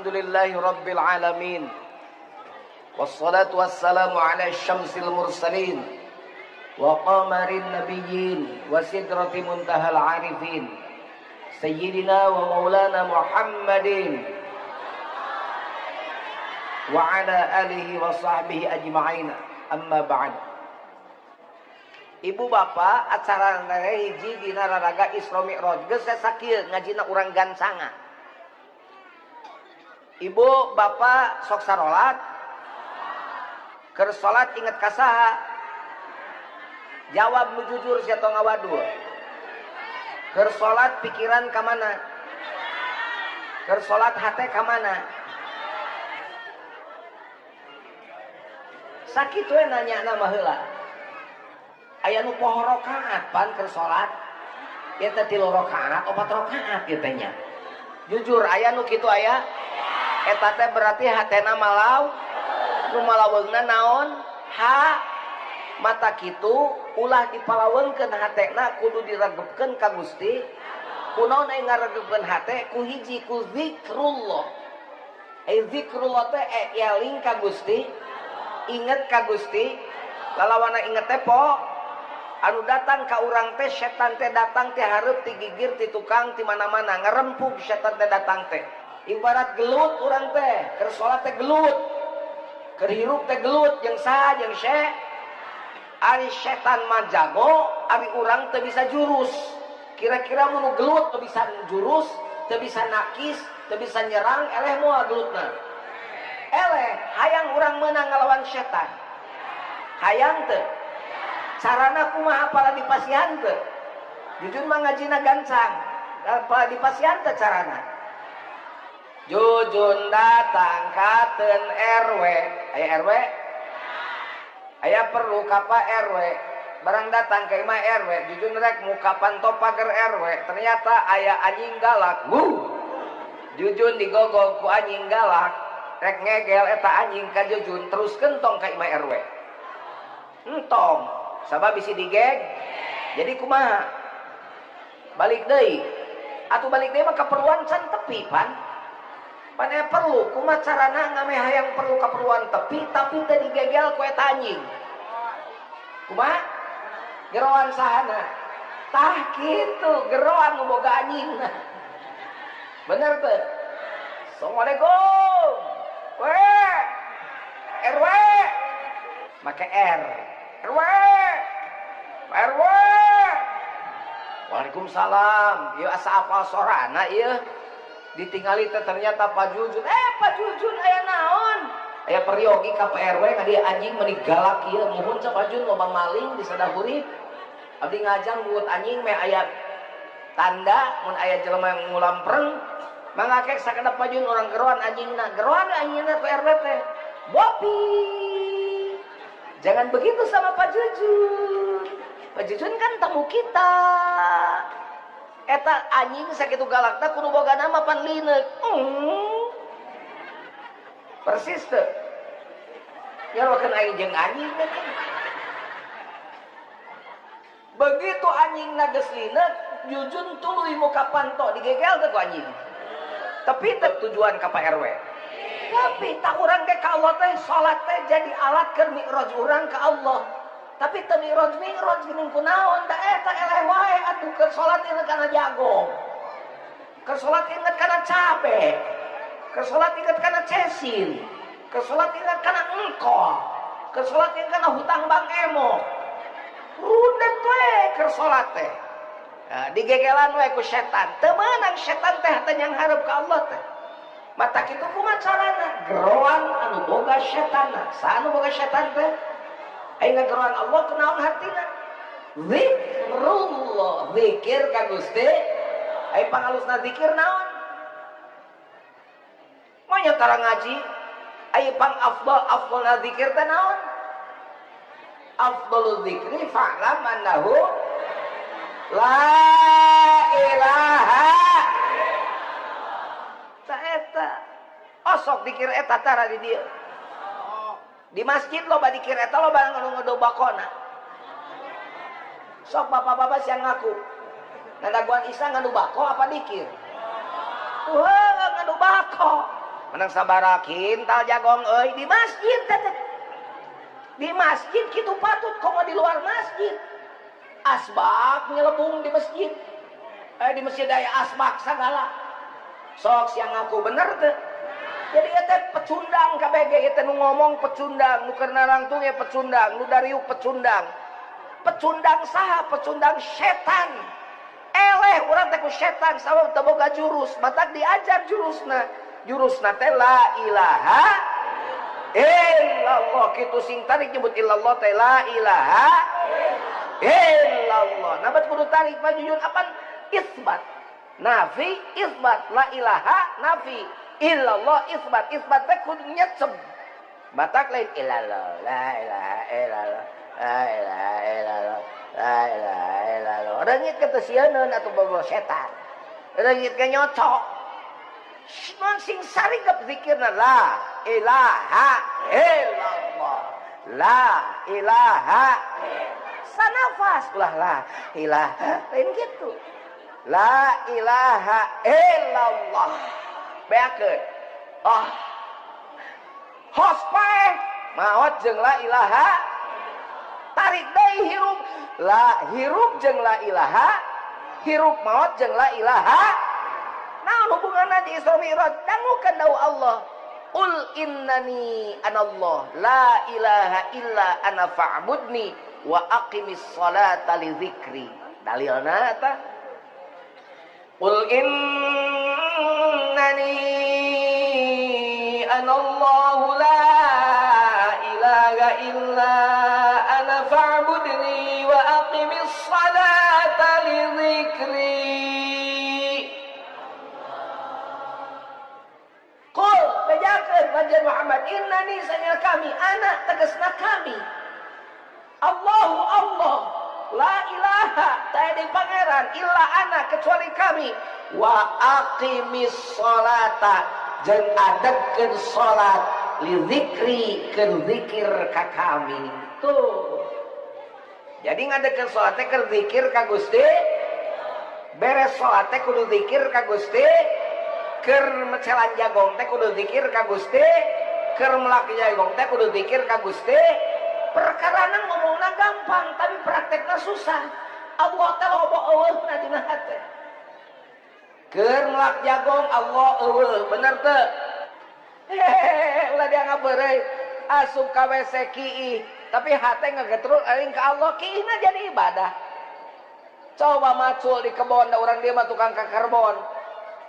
Alhamdulillahi Rabbil Alamin. Wassalatu wassalamu ala syamsil mursalin wa qamarin nabiyyin wa sidrati muntahal arifin Sayyidina wa maulana Muhammadin wa ala alihi wa sahbihi ajma'in. Amma ba'd. Ibu bapak acara hiji dina raraga Isra Mi'raj geus sakieu ngajina urang gansanga. Ibu bapak sok sarolat keur salat inget ka saha? Jawab nu jujur sia tong ngawadul. Keur salat pikiran ka mana? Keur salat hate ka mana? Sakitu we nanya na baheula. Aya nu poho rakaat pan keur salat. Ieu teh 3 rakaat, 4 rakaat kieu teh nya. Jujur aya nu kitu aya? Eta teh berarti hatena malaw nu malaweungna naon? Ha. Mata kitu ulah dipalaweungkeun hatena kudu diregepkeun ka Gusti. Kunaon aya ngaregepkeun hate? Ku hiji ku zikrullah. Zikrullah teh eling ka Gusti, inget ka Gusti. Lalawana inget teh po anu datang ka urang teh setan teh datang teh hareup ti gigir ti tukang ti mana-mana ngarempug setan teh datang teh. Ibarat gelut urang teh, keur salat teh gelut. Keur hirup teh gelut jeung saha jeung syekh. Ari setan mah jago, ari urang teh bisa jurus. Kira-kira mun gelut teu bisa jurus, teu bisa nakis, teu bisa nyerang, eleh moal gelutna. Eleh, hayang urang meunang ngalawan setan. Hayang teu? Carana kumaha pala dipasihan teu? Jujur mah ngajina gancang. Pala dipasihan teu carana? Jujun datang katen RW. Aya RW? Aya perlu ka Pak RW. Barang datang ke imah RW, jujun rek muka panto pagar RW. Ternyata aya anjing galak. Jujun digogol ku anjing galak. Rek ngegel eta anjing ka jujun terus kentong ka imah RW. Entong. Sabab bisi digeg. Jadi kumaha? Balik deui. Atuh balik deui mah keperluan can tepi pan. Pane perlu kumaha carana ngame hayang perlu keperluan tepi tapi teu digegel ku eta anjing. Kumaha? Geroan sahana. Tah kitu geroan nu boga anjingna. Bener teu? Assalamualaikum. Weh. RW. Make R. RW. RW. Waalaikumsalam. Ieu asa apal sorana ieu. Ditinggali ternyata Pak Jujun. Pak Jujun aya naon? Aya periogi ka PRW ngadi anjing meuni galak ieu muhun ca Pak Jujun loba maling di sadahurip. Abdi ngajang buut anjing me aya tanda mun aya jelema ngulampreng mangakek sakedap Pak Jujun orang geroan anjingna. Geroan anjingna PRW teh. Bopi. Jangan begitu sama Pak Jujun. Pak Jujun kan tamu kita. Eta anjing sakitu galakna kudu boga nama pan lineuk. Persis teu? Nyarokeun aing jeung anjing teh. Begitu anjingna geus lineuk, Jujun tuluy muka panto digegel teh ku anjing. Tapi teu tujuan ka Pak RW. Tapi tak urang ke ka Allah teh salat teh jadi alat keur mi'raj urang ka Allah. Tapi teu mi'raj geuning kunaon da eta eleh wae atuh keur salat inget kana jago. Keur salat inget kana cabe. Keur salat inget kana cesin. Keur salat inget kana engkol. Keur salat inget kana hutang Bang Emo. Rudet we keur salat teh. Nah, digegelan we ku setan. Teu meunang setan teh teh nyang hareup ka Allah teh. Mata kitu kumaha carana? Geroan anu boga setanna. Sa anu boga setan teh? Aing ngageroan Allah kunaon hartina? Zikrullah, zikir ka Gusti. Aing pangalusna zikir naon? Monya tara ngaji, aing pang afdalna zikir teh naon? Afdalul zikri fa'lam annahu la ilaha ta eta. Osok dikir eta tara di dieu. Di masjid loba dikir eta loba anu ngedobakona. Sok bapak-bapak siang ngaku. Nadaguan Isa ngadu bako apa dikir? Wah ngadu bako. menang sabaraha kintal jagong euy di masjid teteh. Di masjid kitu patut komo di luar masjid. Asbak nyelebung di masjid. Di masjid aya asbak sagala. Sok siang ngaku bener teh. Jadi eta pecundang KBG eta nu ngomong pecundang, nu keur narangtung ya pecundang, nu dariuk pecundang. Pecundang saha? Pecundang setan. Eleh urang teh ku setan sabab teu boga jurus, matak diajar jurusna. Jurusna teh la ilaha illallah. Kitu sing tarik nyebut illallah teh la ilaha illallah. Nabat kudu tarik majujun apaan? Isbat. Nafi isbat, la ilaha nafi, illallah isbat. Isbat teh kudu nyecep. Batak lain illallah, la ilaha illallah, la ilaha illallah, la ilaha illallah. Reungit ka teu sieun atuh bobo setan. Reungit ka nyocok. Non sing sarigep zikirna la ilaha illallah, la ilaha sanafas ulah la ilaha lain gitu. La ilaha illallah. Beakeun. Hospae maot jeung la ilaha. Tarik deui hirup. La hirup jeung la ilaha. Hirup maot jeung la ilaha. Naon hubunganna di Isra Mi'raj? Dangukeun dawu Allah. Qul innani anallah la ilaha illa ana fa'budni wa aqimis salata li dzikri. Dalilna eta Qul innani anallahu la ilaha illa ana fa'budni wa aqimis salata li dzikri. Qul bejakeun panjenengan Muhammad innani sanya kami anak tegasna kami Allahu Allah la ilaha tadi pangeran illa ana kecuali kami wa aqimis sholata jeung adegkeun salat li zikri keur zikir ka kami tuh. Jadi ngadegkeun salat teh keur zikir ka Gusti, beres salat teh kudu zikir ka Gusti, keur mecelan jagong teh kudu zikir ka Gusti, keur melaki jagong teh kudu zikir ka Gusti. Perkarana ngomongna gampang tapi praktekna susah. Allah teh loba eueuhna dina hate. Keur melak jagong Allah eueuh, bener teu? Ulah dia ngabeureuy asup ka WC kiih, tapi hate ngagetrul eling ka Allah, kiihna jadi ibadah. Coba macul di kebon da urang dia mah tukang kakarbon.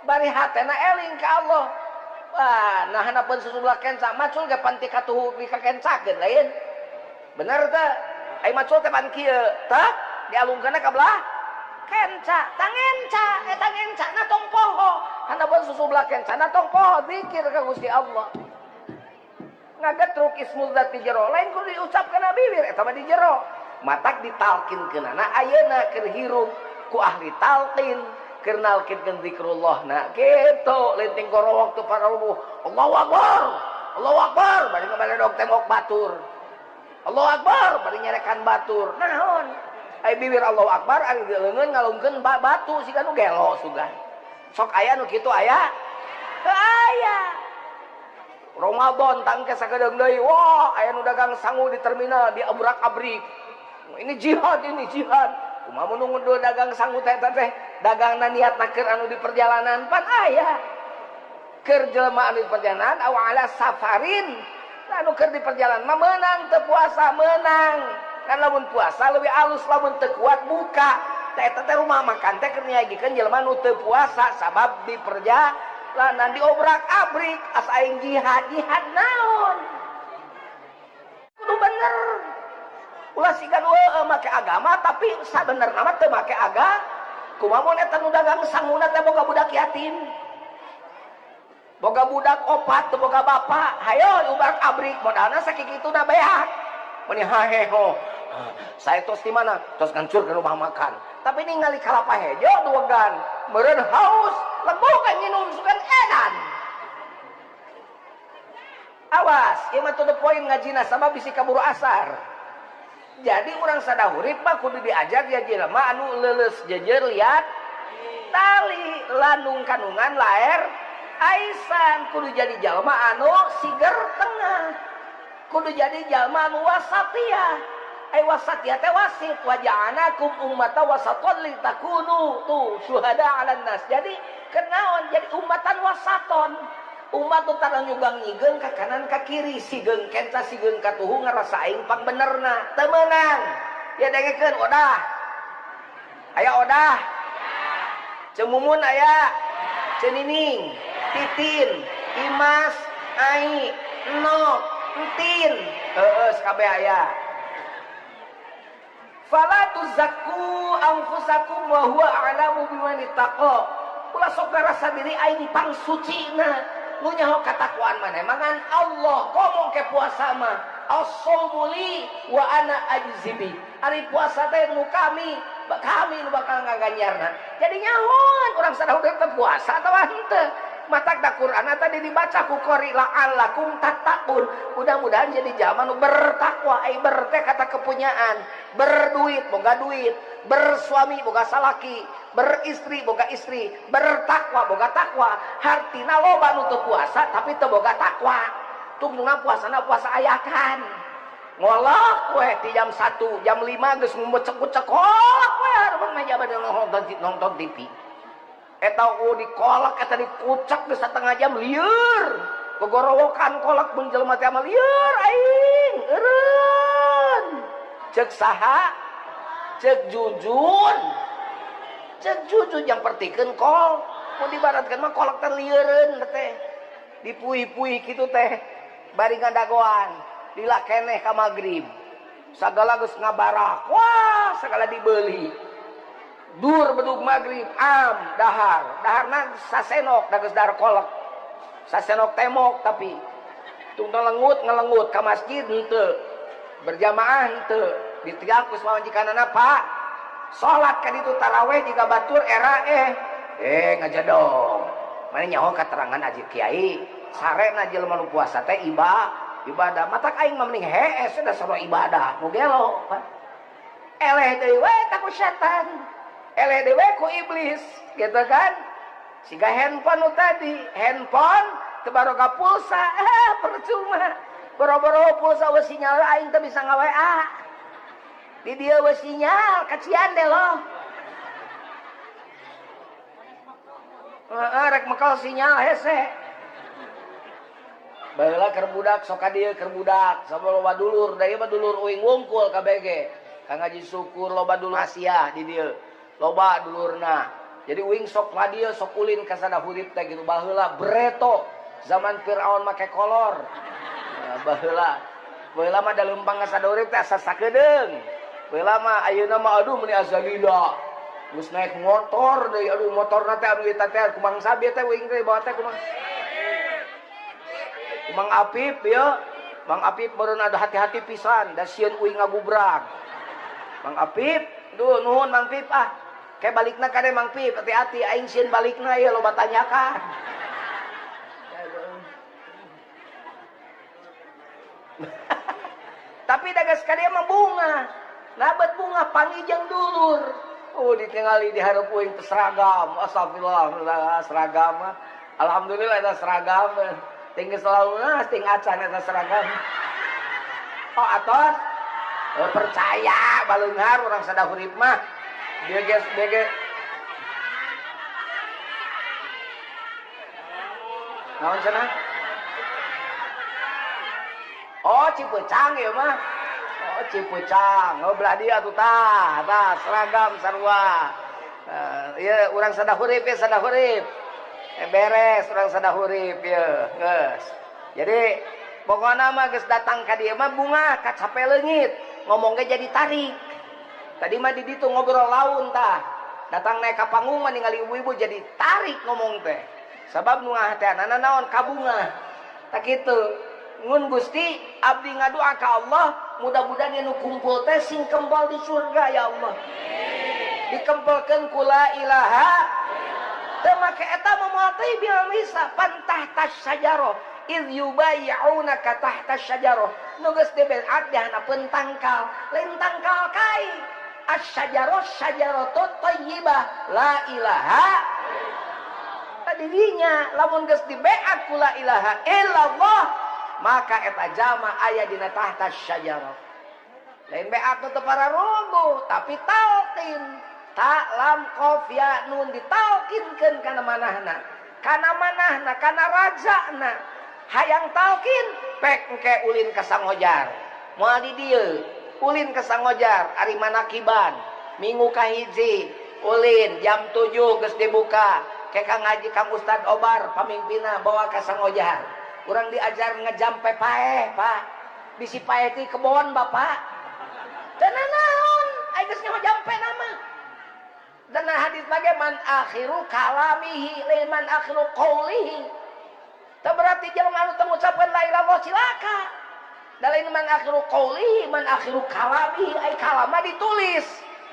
Bari hatena eling ka Allah. Wah, nah hanapeun susublah kenca macul ge panti katuhu di kakencakeun lain. Bener teh? Ai macul teh pan kieu, tah? Dialungkeunna ka belah kenca, tangenca, eta ngencana tong poho. Hanapeun susublah kencana tong poho zikir ka Gusti Allah. Ngagetruk ismul zat di jero, lain kudu diucapkeun na bibir eta mah di jero. Matak ditalkinkeunana ayeuna keur hirup ku ahli talqin, keur nalkinkeun zikrullah. Kitu leuting goro waktu para rubuh. Allahu Akbar. Allahu Akbar, bari ngabaledog tembok batur. Allahu Akbar, bari nyerekan batur. Naon? Ai bibir Allahu Akbar, ari leungeun ngalungkeun batu siga nu gelo sugan. Sok aya nu kitu aya? Teu aya. Ramadan tangke sakedeung deui. Wah, aya nu dagang sangu di terminal di abrak-abrik. Ini jihad, ini jihad. Kumaha mun nu dagang sangu teh dagangna niatna keur anu di perjalanan pan aya. Keur jelema anu di perjalanan aw ala safarin. Anu keur di perjalanan mah meunang teu puasa meunang. Kan lamun puasa leuwih alus lamun teu kuat buka. Teh eta teh rumah makan teh keur nyagikeun jelema nu teu puasa sabab di perjalanan di obrak-abrik asa aing jihad naon? Kudu bener. Ulah siga nu make agama tapi sabenerna mah teu make agama. Kumaha mun eta nu dagang sanguna teh boga budak yatim. Boga budak opat teu boga bapak, hayo ubak abrik modalna sakikituna beak. Meni haheho. Saya tos di mana? Tos ngancur ke rumah makan. Tapi ningali kalapa hejo duwegan, meureun haus, lembut kan nginum sugan edan. Awas, ieu mah to the point ngajina sama bisi kaburu asar. Jadi urang sadahurip mah kudu diajar ya jelema anu leuleus jejer liat tali lanung kanungan laer aisan kudu jadi jalma anu siger tengah, kudu jadi jalma anu wasatiyah. Wasatiyah teh wasit, wa ja'alnakum ummatan wasatan litakunu tuh syuhada 'alan nas. Jadi kenaon jadi ummatan wasaton. Umat tuh tarang nyugang nyigeun ka kanan ka kiri, sigeun kenca sigeun ka tuhu ngarasa aing pang benerna, teu meunang. Ya dengekeun odah. Aya odah. Cemumun aya. Cenining, Titin, Imas, Ai, Nok, Entin. Kabeh aya. Fala tuzakku anfusakum wa huwa a'lamu biman ittaqa. Ulah sok ngarasa diri aing pang sucina. Nu nyaho katakwaan maneh mangan Allah komo ke puasa mah as-shaumuli wa ana ajzibi. Ari puasa teh nu kami nu bakal ngaganjarna. Jadi nyahoan urang sadaya teh puasa atawa henteu. Matak da Qur'an tadi dibaca ku qori la'allakum tattaqun. Mudah-mudahan jadi zaman nu bertakwa, berteh kata kepunyaan, berduit boga duit, bersuami boga salaki, beristri boga istri, bertakwa boga takwa. Hartina loba nu teu puasa tapi teu boga takwa. Tungtungna puasana puasa ayakan. Ngolak we di jam 1, jam 5 geus ngumbecek-ucek kolak we hareup meja bade nonton TV. Eta dikolak eta dikucak geus satengah jam lieur. Gogorowokan kolak mun jelema teh mah lieur aing eureun. Ceuk saha? Ceuk jujun. Ceuk jujun yang pertikeun kol. Mun dibaratkeun mah kolak teh lieureun teh. Dipuih-puih kitu teh bari ngadagoan. Dilakeneh ka magrib. Sagala geus ngabarak. Wah, sagala dibeli. Dur bedug magrib daharna sasenok da geus dahar kolak. Sasenok temok tapi tungtong ngelengut ka masjid henteu. Berjamaah henteu. Ditiang ku majikanana Pak. Salat ka ditu tarawih jika batur era ngajadong. Mane nyaho katerangan aji kiai, sarena jelema nu puasa teh ibadah. Matak aing mah mending hees da sarua ibadah nu gelo. Eleh deui we takut setan. Eleh dewe ku iblis gitu kan. Siga handphone tadi, handphone teu baroga pulsa, percuma. Boro-boro pulsa we sinyal aing teh bisa nga-WA. Di dieu we sinyal kacian deh loh. Rek mekal sinyal hese. Baheula keur budak sok ka dieu keur budak, sabab loba dulur, da ieu mah dulur uing wungkul kabeh ge. Kang Haji Syukur loba dulur Asia di dieu. Loba dulurna. Jadi uing sok ladieu sok ulin ka sadahurip teh gitu baheula Breto zaman Firaun make kolor. Baheula mah da leumpang ka sadahurip teh asa sakedeung. Baheula mah ayeuna mah aduh meni azalila. Geus naik motor deui aduh motorna teh anu eta teh kumang sabi teh uing teh bawa teh kumang. Kumang Apip ya. Mang Apip baru ada hati-hati pisan da sieun uing ngagubrak. Mang Apip, duh nuhun Mang Pip ah. Kayak balikna kade Mang Pip, hati-hati aing sieun balikna ya loba tanyakan. Tapi dagas kade mah bunga. Nabat bunga pangijang dulur. Ditinggali di hareup uing teh seragam. Astagfirullah, seragam mah. Alhamdulillah eta seragam. Tinggal selalu ting acan eta seragam. Atos percaya baleunghar urang sadahurip mah. BG naon cenah? Cipeucang ya mah. Cipeucang. Belah dia tuh tah seragam sarua. Ieu urang sadahurip ya sadahurip. Beres urang sadahurip ya, geus. Jadi pokona mah geus datang ka dieu mah bunga kacape leungit. Ngomongnya jadi tarik. Tadi mah di ditu ngobrol laun tah. Datang naik ka panggung mah ningali ibu-ibu jadi tarik ngomong teh. Sabab nu ngahateanana naon kabunga. Tak kitu. Ngun Gusti abdi ngadoa ka Allah mudah-mudahan nu kumpul teh sing kembal di surga ya Allah. Dikempelkeun ku la ilaha teu make eta moal teh bil misa pantah sajarah iz yubayyi'unaka tahta syajarah. Nu geus dibeat dihanapeun tangkal, lain tangkal kai. Asy-syajarah syajaratut thayyibah la ilaha. tadinya lamun geus dibeat ku la ilaha illallah maka eta jalma aya dina tahta syajarah. Lain beat nu teu pararugu tapi talqin taklam qafiyah nun ditalkinkeun kana manahna kana rajana hayang talkin pek engke ulin ka sangojar moal di dieu ulin ka sangojar ari manakiban minggu kahiji ulin jam 7 geus dibuka ke Kang Haji Kang Ustad Obar pamimpina bawa ka sangojar urang diajar ngejampe paeh Pak bisi paeh ti kebon Bapak teu naon aya geus nyaho jampe nama dan hadis bagaimana akhiru kalamihi liman akhiru qaulihi teu berarti jelema anu teu ngucapkeun la ilaha illallah cilaka da lain man akhiru qaulihi man akhiru kalamihi ai kalama ditulis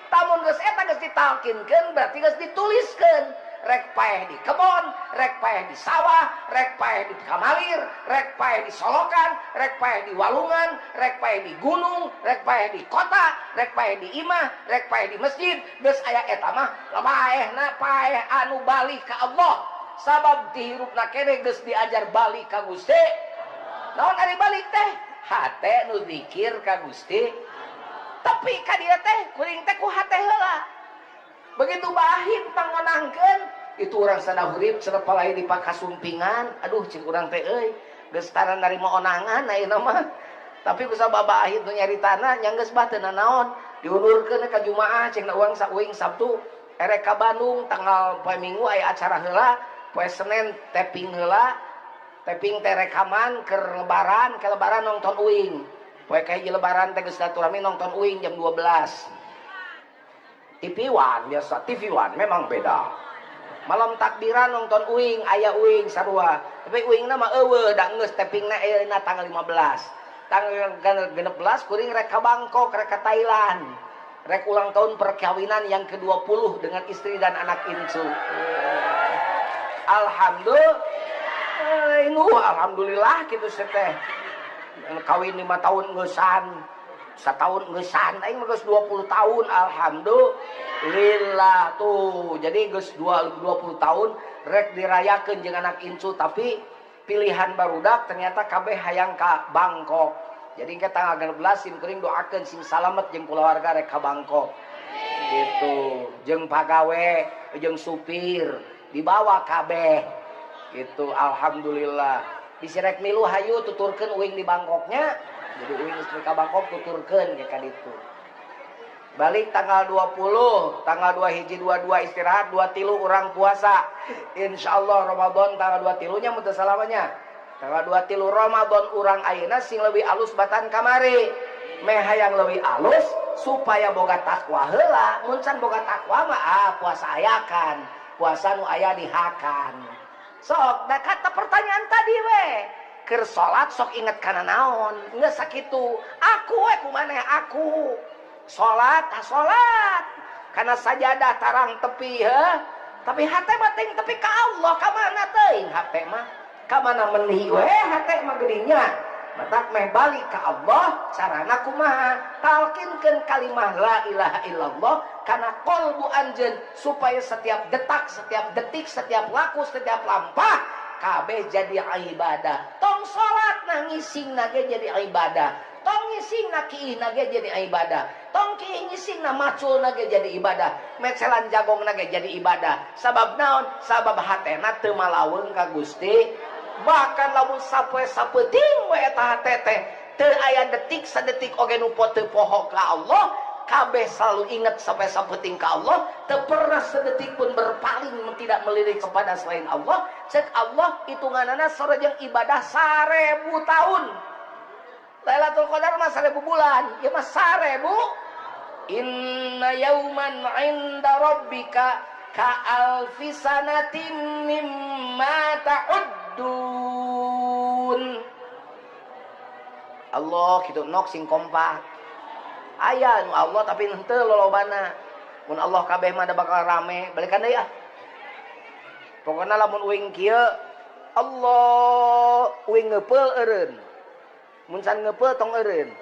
tamun geus eta geus ditalkinkeun berarti geus dituliskeun rek paeh di kebon, rek paeh di sawah, rek paeh di kamalir, rek paeh di solokan, rek paeh di walungan, rek paeh di gunung, rek paeh di kota, rek paeh di imah, rek paeh di masjid, geus aya eta mah paehna paeh anu balik ka Allah. Sabab dihirupna keneh geus diajar balik ka Gusti. Naon ari balik teh? Hate nu zikir ka Gusti. Tapi ka dieu teh kuring teh ku hate heula. Begitu bahit pangonangkeun itu urang sadahurip cenah palai di pakasumpingan aduh cing urang teh euy geus tara narima onangan ayeuna mah tapi ku sababa ahit nu nyaritana nya geus bae teu naon diundurkeun ka Jumaah cing uang sauing Sabtu erek ka Bandung tanggal poe Minggu aya acara heula poe Senen taping heula taping teh rekaman keur lebaran ke lebaran nongton uing poe kahiji lebaran teh geus silaturahmi nongton uing jam 12 TV One biasa, TV One memang beda. Malam takbiran nonton uing, aya uing sarua. Tapi uingna mah eueuh da geus tapingna ayeuna tanggal 15. Tanggal 16 kuring rek ka Bangkok, rek ka Thailand. Rek ulang tahun perkawinan yang ke-20 dengan istri dan anak incu. Alhamdulillah kitu teh. Kawin 5 tahun geusan. Setahun gesan aing mah geus 20 tahun alhamdulillah tuh jadi geus 20 tahun rek dirayakeun jeung anak incu tapi pilihan barudak ternyata kabeh hayang ka Bangkok jadi ke tanggal 16 sim kuring doakeun sing salamet jeung kulawarga rek ka Bangkok gitu jeung pagawe jeung supir dibawa kabeh gitu alhamdulillah bisi rek milu hayu tuturkeun uing di Bangkoknya jadi uing istri ka Bangkok tuturkeun ge ka ditu. Balik tanggal 20, tanggal 2 hiji 22 istirahat, 23 urang puasa. Insyaallah Ramadan tanggal 23 nya mun teu salamanya. Tanggal 23 Ramadan urang ayeuna sing leuwih alus batan kamari. Meh hayang leuwih alus supaya boga takwa heula. Mun can boga takwa mah puasa ayakan. Puasa nu aya dihakan. Sok da kata pertanyaan tadi we. Keur salat sok inget kana naon geus sakitu aku we kumaneh aku salat kana sajadah tarang tepi tapi hate mah teuing tepi ka Allah ka mana teuing hate mah ka mana menih we hate mah geudinya matak meh balik ka Allah carana kumaha talkinkeun kalimah la ilaha illallah kana qalbu anjeun supaya setiap detak setiap detik setiap laku setiap lampah kabeh jadi ibadah. Tong salat ngising ge jadi ibadah. Tong ngising kiih ge jadi ibadah. Tong kiih ngising macul ge jadi ibadah. Mecelan jagong ge jadi ibadah. Sabab naon? Sabab hatena teu malaweung ka Gusti. Bahkan lamun sapoe-sapeuting we eta hate teh teu aya detik sadetik oge nu teu poho ka Allah. Kabeh selalu ingat sampai sampeuting ka Allah, teu pernah sedetik pun berpaling tidak melirik kepada selain Allah. Cek Allah hitunganana sareng ibadah 1000 tahun. Lailatul Qadar mah 1000 bulan, ieu mah 1000. Inna yauman 'inda rabbika ka alfi sanatin mimma ta'uddun. Allah kitu nok sing kompak. Aya nu Allah tapi henteu lolobana. Mun Allah kabeh mah da bakal rame, balikan deui ah. Pokona lamun uing kieu Allah uing ngeupeul eureun. Mun can ngeupeul tong eureun.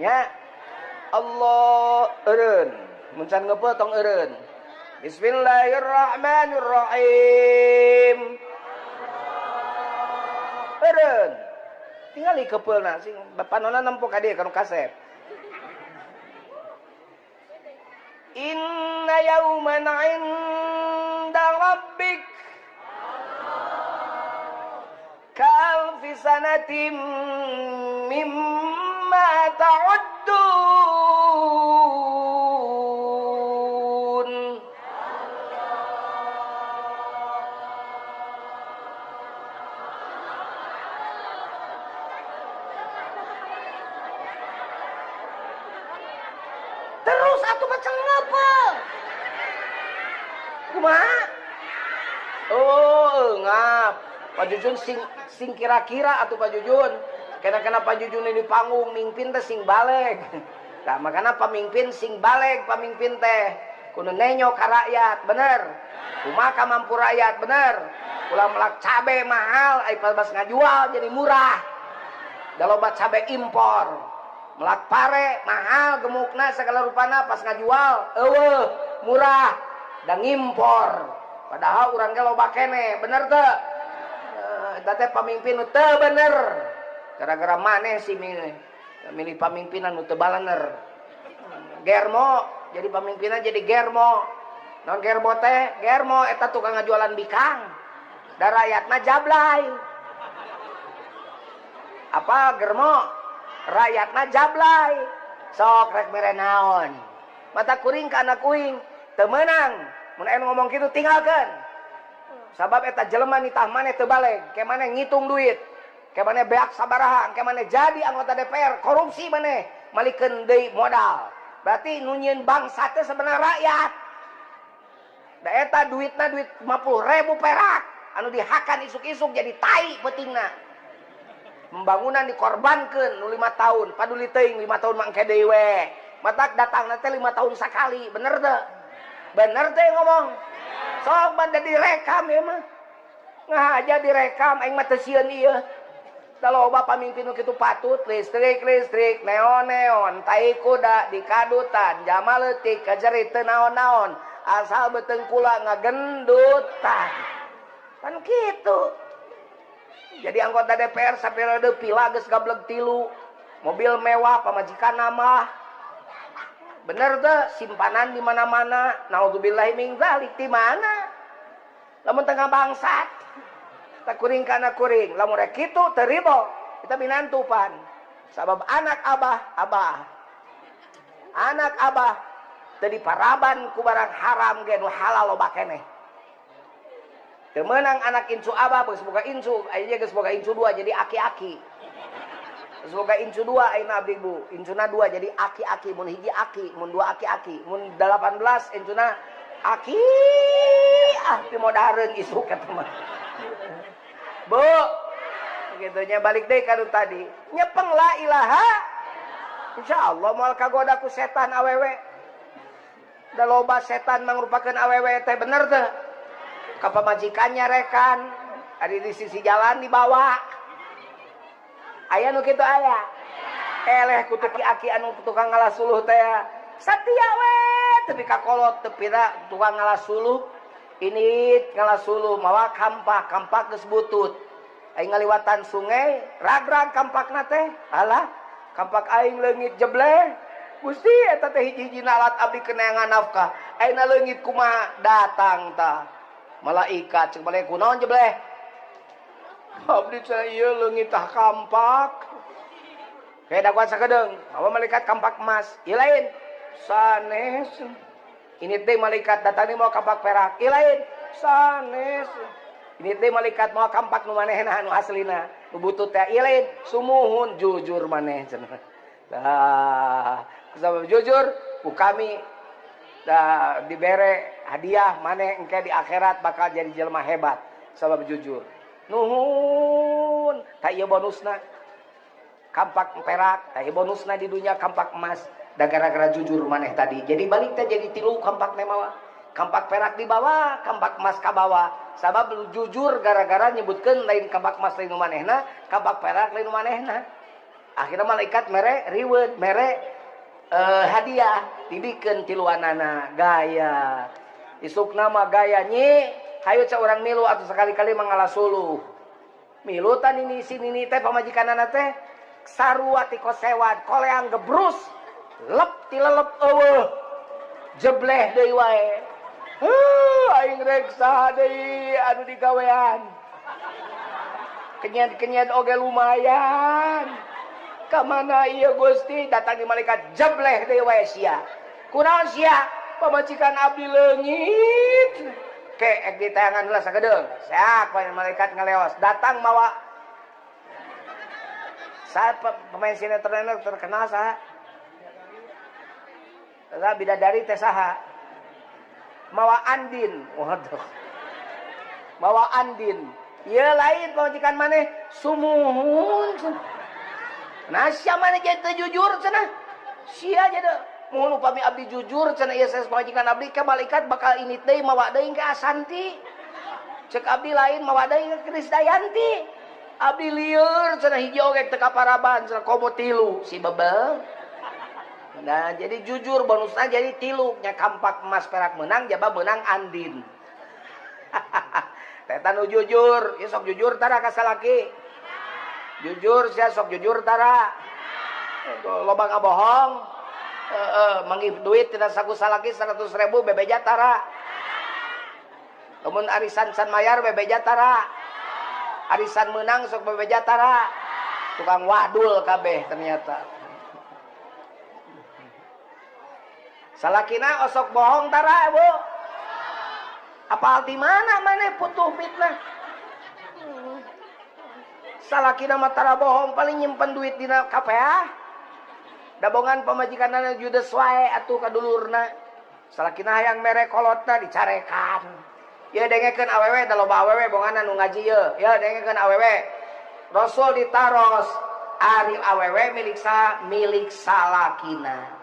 Nya Allah eureun. Mun can ngeupeul tong eureun. Bismillahirrahmanirrahim. Eureun. Tinggal kepeulna sing panonna nempo ka dieu kana kasep. Inna yawman 'inda rabbik ka'alfi sanatin mimma ta'uddun. Terus atuh baca ngapa? Kumaha? Oh, ngap. Pak Jujun sing kira-kira atuh Pak Jujun. Kena Pak Jujun ini panggung mimpin teh sing baleg. Tah makana pamimpin sing baleg pamimpin teh kudu nenyo ka rakyat, bener. Kumaha mampu rakyat, bener. Ulah melak cabe mahal ai pas ngajual jadi murah. Da loba cabe impor. Melak pare mahal gemukna segala rupana pas ngajual eueuh murah da ngimpor padahal urang ge loba keneh bener teu eta teh pamimpin nu teu bener gara-gara maneh si milih pamimpinan nu teu balener germo jadi pamimpinan jadi germo non germo teh germo eta tukang ngajualan bikang da rakyatna jablay apa germo rakyatna jablay sok rek mere naon mata kuring ka anak kuing teu meunang mun aya ngomong kitu tinggalkeun sabab eta jelema nitah maneh teu baleg ke maneh ngitung duit ke maneh beak sabaraha ke maneh jadi anggota DPR korupsi maneh malikeun deui modal berarti nu nyieun bangsa teh sebenarnya rakyat da eta duitna duit 50.000 perak anu dihakan isuk-isuk jadi tai peutingna pembangunan dikorbankan 5 tahun paduli teuing 5 tahun mangke deui we matak datangna teh 5 tahun sakali bener teu ngomong sok banda direkam ya mah ngahaja direkam aing mah teu sieun ieu da loba pamimpin nu kitu patut listrik neon tai kuda di kadutan jama leutik kajerit teu naon-naon asal beuteung kula ngagendutan kan kitu. Jadi anggota DPR saperiode pila geus gableg 3 mobil mewah pamajikan nama bener teh simpanan di mana-mana naudzubillahi min zalik di mana lamun tengah bangsat tak kuring kana kuring lamun rek kitu teu ribo kita binantupan sabab anak abah teu diparaban ku barang haram ge nu halal loba keneh. Kemenang anak incu abah geus boga incu aya geus boga incu 2 jadi aki-aki geus boga incu 2 ayeuna abdi bu incuna 2 jadi aki-aki mun hiji aki mun 2 aki-aki mun 18 incuna aki ti modareun isuk eta mah bu kitu nya balik deui ka tadi nyepeng la ilaha insyaallah moal kagoda ku setan awewe da loba setan mangrupakeun awewe teh bener teh ka pamajikannya rekan ada di sisi jalan dibawa aya nu kitu aya eleh ku aki anu tukang ngalasuluh teh satia we tapi kakolot tepina tukang ngalasuluh ini ngalasuluh mawa kampak geus butut aing ngaliwatan sungai ragrag kampakna teh alah kampak aing leungit jebleh Gusti eta teh hiji-hijina alat abdi keneangan nafkah ayeuna leungit kumaha datang tah malaikat cek balik kunaon jebleh abdi cenah ieu leungit tah kampak kayak dakwah sakedeung bawa malaikat kampak emas ieu lain sanes ini teh malaikat datang mau kampak perak ieu lain sanes ini teh malaikat mau kampak nu manehna anu aslina nu butut teh ieu lain sumuhun jujur maneh cenah lah sabab jujur ku kami dibere hadiah maneh engke di akhirat bakal jadi jelema hebat sabab jujur nuhun ta ieu bonusna kampak perak ta ieu bonusna di dunia kampak emas da gara-gara jujur maneh tadi jadi balik teh jadi 3 kampak mewah kampak perak di bawah kampak emas ka bawah sabab jujur gara-gara nyebutkeun lain kampak emas lain manehna kampak perak lain manehna akhirnya malaikat mere reward mere hadiah dibikeun tiluanana gaya Isukna mah gaya nyi hayu ca urang milu atuh sekali-kali mengalah suluh. Milu tan ini sini teh pamajikanana teh sarua ti kosewan koleang gebrus lep ti lelep eueuh jebleh deui wae. Aing reksa deui anu digawean. Kenyet-kenyet oge lumayan. Kamana ieu Gusti datang di malaikat jebleh deui wae sia. Kunaon sia? Pamajikan abdi leungit. Ek di tayangan heula sagedeung. Sak malaikat ngaleos datang mawa saat pemain sinetron terkenal saha? Bidadari teh saha? Mawa Andin. Waduh. Mawa Andin. Ieu lain pamajikan maneh sumuhun. Nah, sia maneh jadi jujur cenah. Sia jadi mun upami abdi jujur cenah ieu sanes pamajikan abdi ke malaikat bakal init deui mawa deui ke Asanti. Cek abdi lain mawa deui ke Krisdayanti. Abdi lieur cenah hiji oge teu kaparaban cenah komo 3 si bebel. Nah, jadi jujur bonusnya jadi 3 nya kampak emas perak menang jaba menang Andin. Teta nu jujur, ieu sok jujur tara ka salaki. Jujur sia sok jujur tara. Loba ngabohong. Manggih duit tina saku salaki 100.000 bebeja tara. Lamun arisan can mayar bebeja tara. Arisan menang sok bebeja tara. Tukang wadul kabeh ternyata. Salakina osok bohong tara, Bu. Apal di mana maneh putuh fitnah. Salakina mah tara bohong paling nyimpen duit dina KPA. Dabongan pamajikanana judes wae atuh ka dulurna. Salakina hayang mere kolotna dicarekan. Ieu dengekeun awewe da loba awewe bongan anu ngaji ieu. Ieu dengekeun awewe. Rasul ditaros ari awewe milik salakina.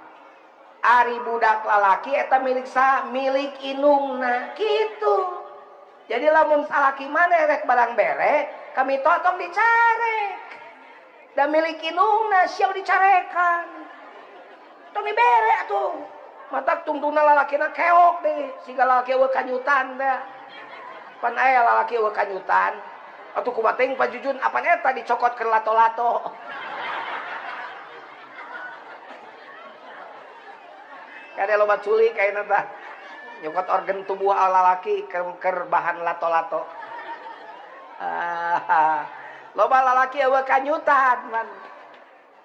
Ari budak lalaki eta milik inungna gitu. Jadi lamun salaki maneh rek barang bere kami totong dicarek. Da milik inungna siap dicarekan. Tong dibere atuh. Matak tungtungna lalakina keok deh. Siga lalaki eueuh kanyutan da. Pan aya lalaki eueuh kanyutan. Atuh kumaha teuing pajujun apan eta dicokot ke lato-lato. Kada loba culik kaina tah. Nyokot organ tubuh lalaki keur bahan lato-lato. Loba lalaki eueuh kanyutan man.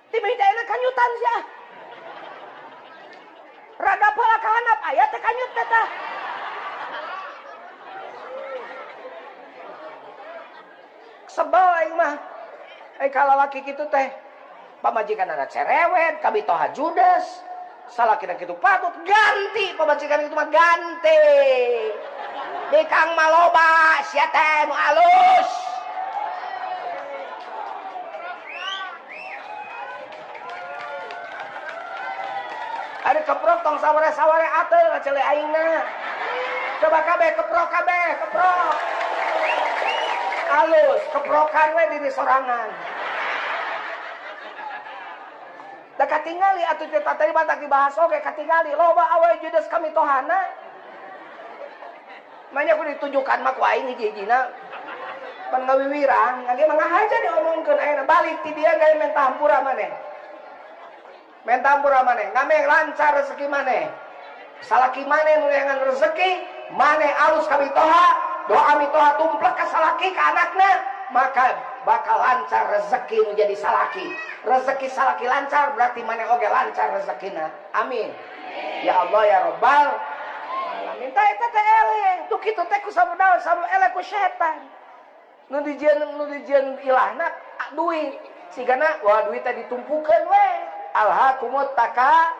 Ti midaina kanyutan sia. Raga pala kahanap aya teh kanyut teh. Sebel aing mah. Ka lalaki kitu teh pamajikanana cerewet, kabitoha judes. Salakina kitu patut ganti pamajikan kitu mah ganti. Di Kang maloba sia teh nu alus. Ari keprok tong saware-saware ateu cele aingna. Coba kabeh keprok kabeh, keprok. Alus, keprokan we di sorangan. Da katingali atuh teh tadi batak dibahas oge katingali loba awe judes kami tohana. Manya ku ditujukan mah ku aing hiji-hijina. Pan ngawiwirang, ngage mangahaja diomongkeun ayeuna balik ti dia gawe menta hampura maneh. Menta hampura maneh, ngame lancar rezeki maneh. Salaki maneh nu neangan rezeki, maneh alus kami toha, doa mitoha tumplek ka salaki ka anakna, maka bakal lancar rezeki nu jadi salaki. Rezeki salaki lancar berarti maneh oge lancar rezekina. Amin. Ya Allah ya Rabbal alamin. Tah eta teh ele. Tuh kitu teh ku samudaon samu ele ku setan. Nu dijieun ilahna duit. Sigana wah duit teh ditumpukeun we. Alhaakumut taka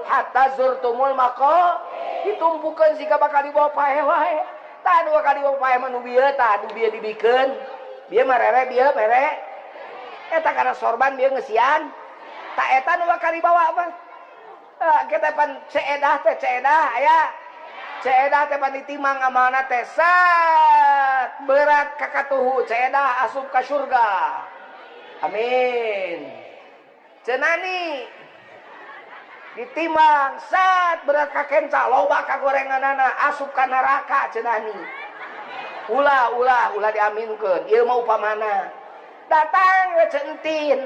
hatta zurtumul maqo. Ditumpukeun siga bakal dibawa pae wae. Tah nu bakal dibawa pae mah nu bieu tah nu bieu dibikeun. Bieu mah rere bieu mere. Eta karena sorban dia ngesian. Tak eta nu bakal dibawa apa? Kita pan ceedah teh ceedah aya. Ceedah teh pan ditimang amalna teh sat berat kakatuhu ceedah asup ka surga. Amin. Cenani Ditimbang set berat ka kenca loba ka gorenganana asup ka neraka cenani. Ulah diaminkeun ieu mah upamana datang we centin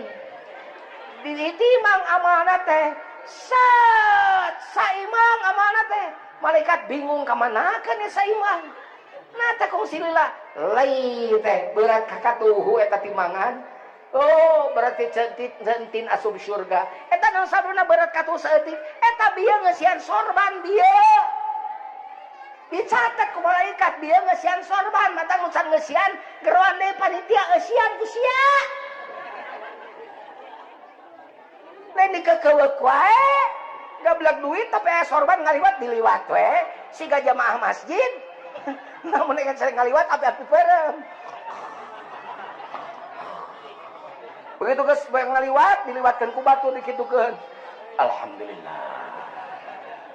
ditimbang amalna teh set saimang amalna teh malaikat bingung ka manakeun ya saimang nah teh kongsi lila lai teh berat ka katuhu eta timbangan. Oh berarti centin asup surga eta naon sabuna berat katuhu saeutik eta bieu ngeusian sorban dia dicatat ku malaikat dia ngeusian sorban mata ngucan ngeusian geroan deui panitia eusian ku sia lain dikekeweuk wae gablek duit tapi sorban ngaliwat diliwat we siga jamaah masjid namun kan sering ngaliwat api-api perem begitu geus ngaliwat diliwatkeun ku batu dikitukeun alhamdulillah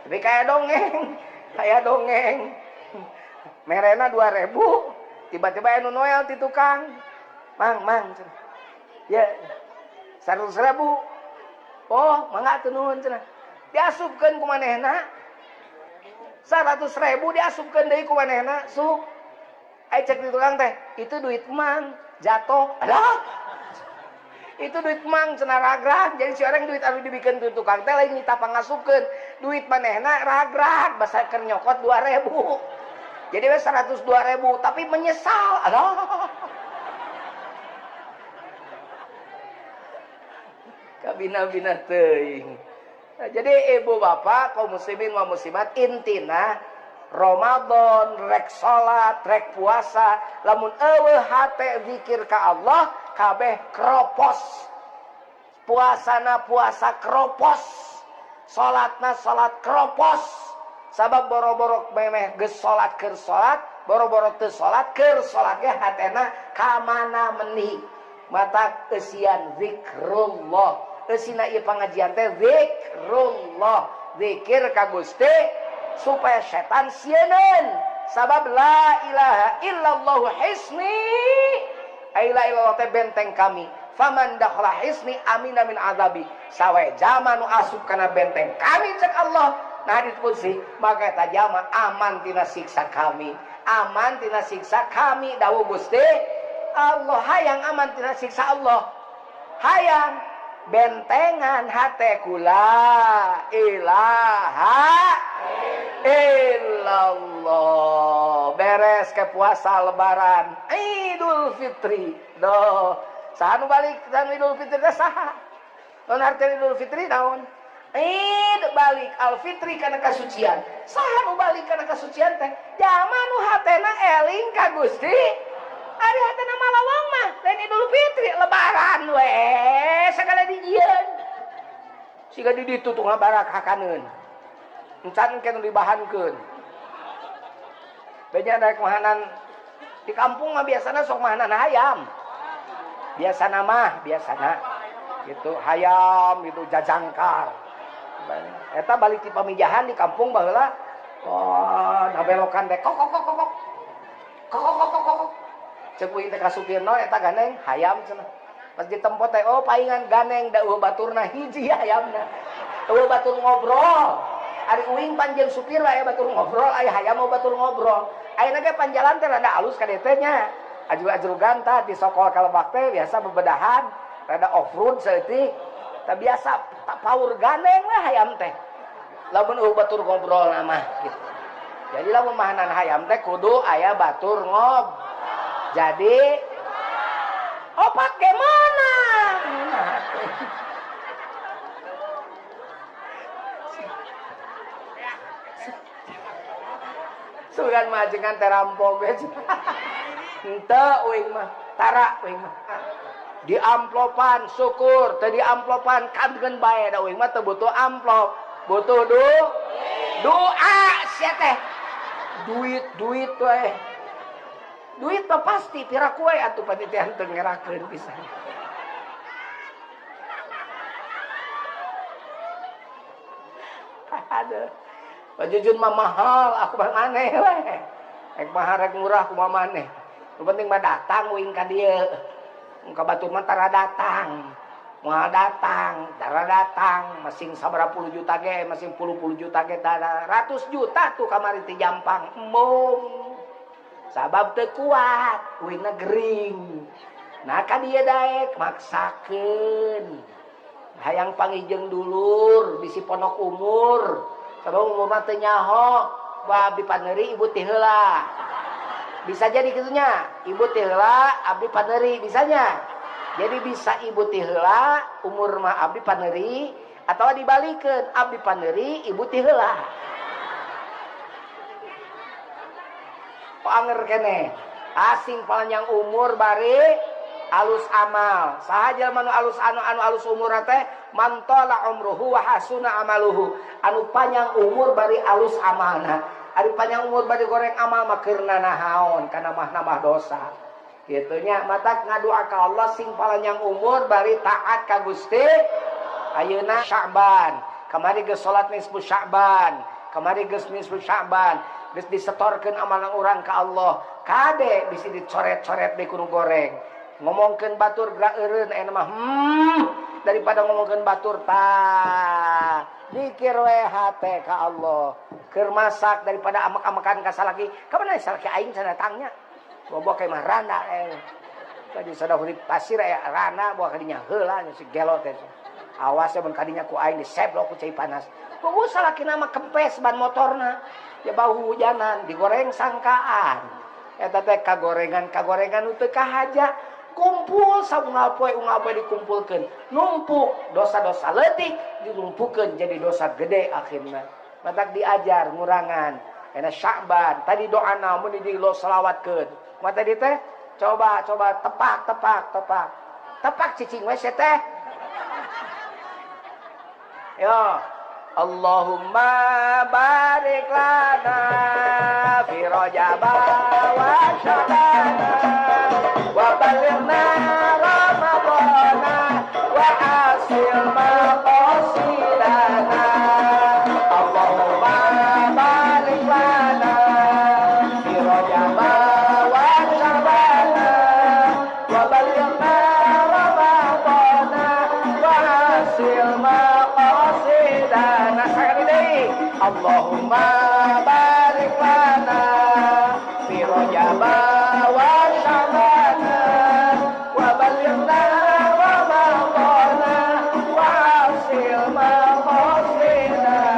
tapi kayak dongeng merena 2.000 tiba-tiba anu noel ti tukang mang ya 100.000 oh mangga teu nuhun cenah diasupkeun ku manehna 100.000 diasupkeun deui ku manehna suk ai cek di tukang teh itu duit mang jatuh aduh itu duit mang cenah ragrag jadi si orang duit anu dibikeun tu tukang teh lain nyita pangasupkeun duit manehna ragrag basa keur nyokot 2.000 jadi we 102.000 tapi menyesal aduh kabina-bina teuing nah, jadi ibu bapak kaum muslimin wa muslimat intina Ramadan rek salat rek puasa lamun eueuh hate zikir ka Allah kabeh kropos puasana puasa kropos salatna salat kropos sabab boro-boro memeh geus salat keur salat boro-boro teu salat keur salat ge hatena ka mana meuni mata eusian zikrullah eusina ieu pangajian teh zikrullah zikir ka Gusti supaya setan sieun sabab la ilaha illallah hisni ai la ilaha teh benteng kami faman dakhala hisni amina min azabi sawe jama nu asup kana benteng kami cek Allah nah disebut sih maka eta jama aman tina siksa kami aman tina siksa kami dawuh Gusti Allah hayang aman tina siksa Allah hayang bentengan hate kula ilaha illallah beres ke puasa lebaran Idul Fitri doh saha nu balik dan Idul Fitri teh saha non arti Idul Fitri naon Id balik al fitri kana kasucian saha nu balik kana kasucian teh jama nu hatena eling ka Gusti ari hatena malawang mah lain Idul Fitri lebaran we sagala dijieun siga di ditu tong ngabarakakaneun encan kenu dibahankeun benya daek mahanan di kampung mah biasana sok mahanan hayam biasana gitu hayam gitu jajangkar eta balik ti pamijahan di kampung baheula oh nabelokan teh kok cek uing teh ka supirna eta ganeng hayam cenah pas ditempo teh oh paingan ganeng da eueuh baturna hiji hayamna eueuh batur ngobrol ari uing panjeun supir aya batur ngobrol aya hayam mau batur ngobrol ayeuna ge panjalan teh rada alus ka dieu teh nya ajrug-ajrugan tah di sokol kalebak teh biasa bebedahan rada off road saeutik tah biasa paur ganeng lah hayam teh lamun eueuh batur ngobrol mah gitu jadi lamun mahanan hayam teh kudu aya batur ngobrol jadi opat gimana? Sugan mah jengan terampok ge. Henteu uing mah, tara uing mah. Di amplopan syukur, teu di amplopan kangen bae da uing mah teu butuh amplop, butuh doa sia teh. Duit we. Duit mah pasti pira kue atuh panitian teu ngerakeun pisan. Aduh. Pajujun mah mahal, aku mah maneh we. Rek mahal rek murah kumaha maneh. Nu penting mah datang uing ka dieu. Ka batur mah tara datang. Moal datang, darah datang, masing sabaraha puluh juta ge, masing puluh juta ge, ratus juta tuh kamari ti Jampang, embung. Sabab teu kuat, uingna gering. Nah ka dieu daek maksakeun. Hayang pangijeng dulur, bisi ponok umur. Sabab umur mah teu nyaho, abdi paneuri ibu ti heula. Bisa jadi kitunya, ibu ti heula, abdi paneuri bisanya. Jadi bisa ibu ti heula, umur mah abdi paneuri, atau dibalikeun abdi paneuri, ibu ti heula. Panger kene, asing panjang umur bari alus amal. Sahaja manu alus anu alus umur teh mantola umruhu wa hasuna amaluhu. Anu panjang umur bari alus amalna. Ari panjang umur bari goreng amal mah keurna nahaon kana mah nambah dosa. Gitunya mata ngadoa ka Allah sing panjang umur bari taat ka Gusti. Ayeuna Sya'ban, kamari geus salat nisfu Sya'ban, kamari geus nisfu Sya'ban, geus disetorkeun amalan urang ka Allah. Kade bisi dicoret-coret deui kudu goreng. Ngomongkeun batur gerak eureun aya mah daripada ngomongkeun batur tah dikir we hate ka Allah. Keur masak daripada amak-amakan ka salaki. Ka mana salaki aing cenah tangnya. Bobo kayak mah rana tadi sudah hurip pasir aya rana bawa kadinya heula nya si gelo teh. Awas ya mun kadinya ku aing diseblok ku cai panas. Bobo salaki nama kempes ban motorna. Ya bau hujanan digoreng sangkaan. Eta teh kagorengan teu kahaja. Kumpul saunggal poe dikumpulkeun. Numpuk dosa-dosa leutik dilumpukeun jadi dosa gede akhirna. Matak diajar ngurangan. Enak Sya'ban tadi doana mun di lo selawatkeun. Kumaha tadi teh? Coba tepak cicing we teh. Yo, Allahumma barik lana fi Rajab wa Sya'ban wa balighna Ramadana wa asil maqasidana. Allahumma barik lana fi Rajab wa Sya'ban wa balighna Ramadana wa asil maqasidana. Sekali deui. Allahumma barik lana fi Rajab wa Sya'ban wa balighna Ramadana wa asil maqasidana.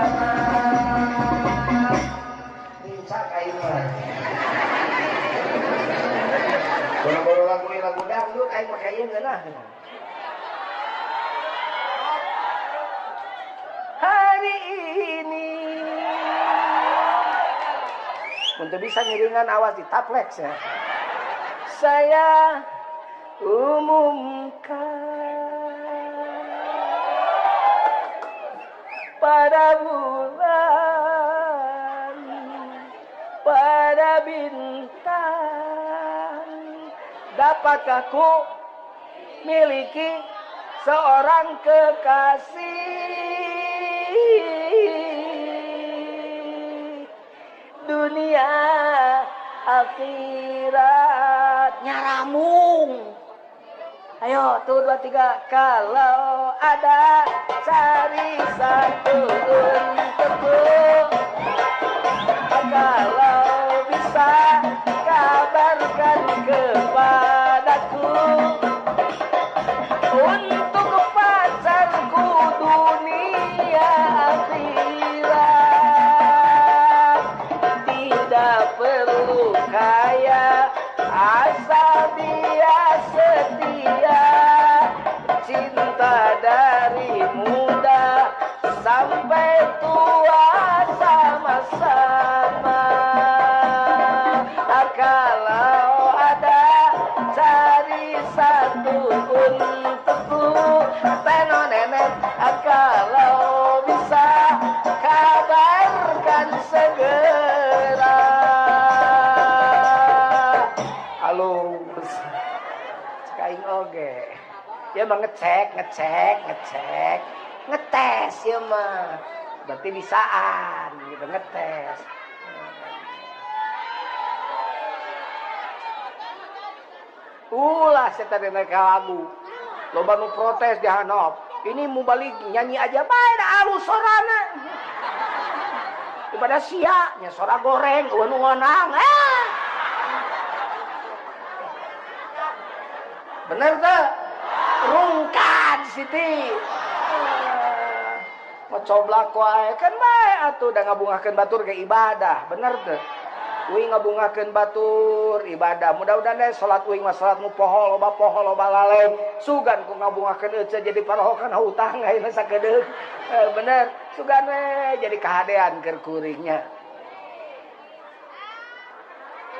Boro-boro lagu dangdut aing mah kayen geunah. Hari ini untuk bisa ngiringan awas ditaplek ya. Saya umumkan pada bulan, pada bintang, dapatkah ku miliki seorang kekasih? Dunia akhirat nyaramung. Ayo tuh 2 3 kalau ada cari satu untukku, kalau bisa kabarkan kepadaku untuk pacarku dunia akhirat. Tidak perlu kaya, asal dia setia. Cinta dari muda sampai tua sama-sama. Kalau ada cari satu untukku, teno nenek. Kalau bisa kabarkan segera. Halo, kain oge. Ya mah ngecek, ngetes ya mah. Berarti bisaan gitu ngetes. Ulah saya tadi naik lagu. loba nu protes di handap. Ini mau balik nyanyi aja bae da alus sorana. Daripada sia nya sora goreng eueuh nu ngonang. Bener teu? Rungkad Siti. Ngocoblak wae kan bae atuh da ngabungakeun batur ge ibadah. Bener teu? Uing ngabungakeun batur ibadah. Mudah-mudahan deh salat uing mah salat nu poho loba laleh. Sugan ku ngabungakeun euceul jadi parohokan hutang ayeuna sakedeuk. Bener, sugan we jadi kahadean keur kuringnya.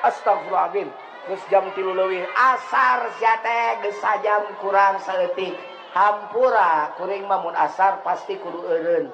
Astagfirullahaladzim. Geus jam 3 leuwih asar sia teh geus sajam kurang saeutik. Hampura kuring mah mun asar pasti kudu eureun.